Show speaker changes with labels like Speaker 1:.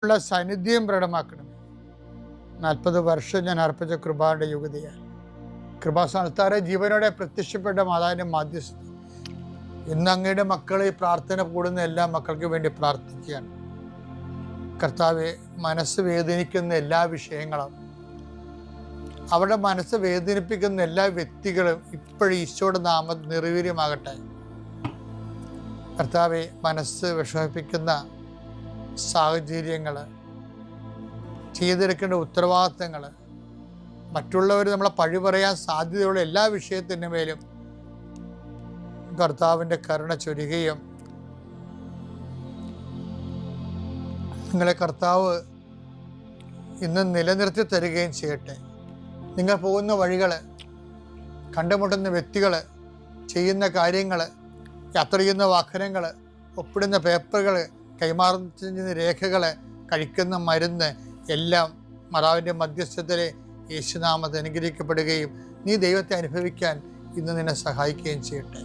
Speaker 1: ഉള്ള സാന്നിധ്യം പ്രകടമാക്കണം. 40 വർഷം ഞാൻ അർപ്പിച്ച കൃപയുടെ യുഗതിയാണ്. കൃപാസ്ഥാനത്താറെ ജീവനോടെ പ്രത്യക്ഷപ്പെട്ട മാതാവിൻ്റെ മാധ്യസ്ഥം ഇന്ന് അങ്ങയുടെ മക്കളെ ഈ പ്രാർത്ഥന കൂടുന്ന എല്ലാ മക്കൾക്ക് വേണ്ടി പ്രാർത്ഥിക്കുകയാണ്. കർത്താവെ, മനസ്സ് വേദനിക്കുന്ന എല്ലാ വിഷയങ്ങളും, അവരുടെ മനസ്സ് വേദനിപ്പിക്കുന്ന എല്ലാ വ്യക്തികളും ഇപ്പോഴും ഈശോയുടെ നാമം നിർവീര്യമാകട്ടെ. കർത്താവെ, മനസ്സ് വിഷമിപ്പിക്കുന്ന സാഹചര്യങ്ങൾ, ചെയ്തെടുക്കേണ്ട ഉത്തരവാദിത്തങ്ങൾ, മറ്റുള്ളവർ നമ്മളെ പഴി പറയാൻ സാധ്യതയുള്ള എല്ലാ വിഷയത്തിൻ്റെ മേലും കർത്താവിൻ്റെ കരുണ ചൊരിയുകയും നിങ്ങളെ കർത്താവ് ഇന്ന് നിലനിർത്തി തരികയും ചെയ്യട്ടെ. നിങ്ങൾ പോകുന്ന വഴികൾ, കണ്ടുമുട്ടുന്ന വ്യക്തികൾ, ചെയ്യുന്ന കാര്യങ്ങൾ, യാത്ര ചെയ്യുന്ന വാഹനങ്ങൾ, ഒപ്പിടുന്ന പേപ്പറുകൾ, കൈമാറുന്ന രേഖകൾ, കഴിക്കുന്ന മരുന്ന് എല്ലാം മാതാവിൻ്റെ മധ്യസ്ഥതയിലെ യേശുനാമത്തിൽ അനുഗ്രഹിക്കപ്പെടുകയും നീ ദൈവത്തെ അനുഭവിക്കാൻ ഇന്ന് നിന്നെ സഹായിക്കുകയും ചെയ്യട്ടെ.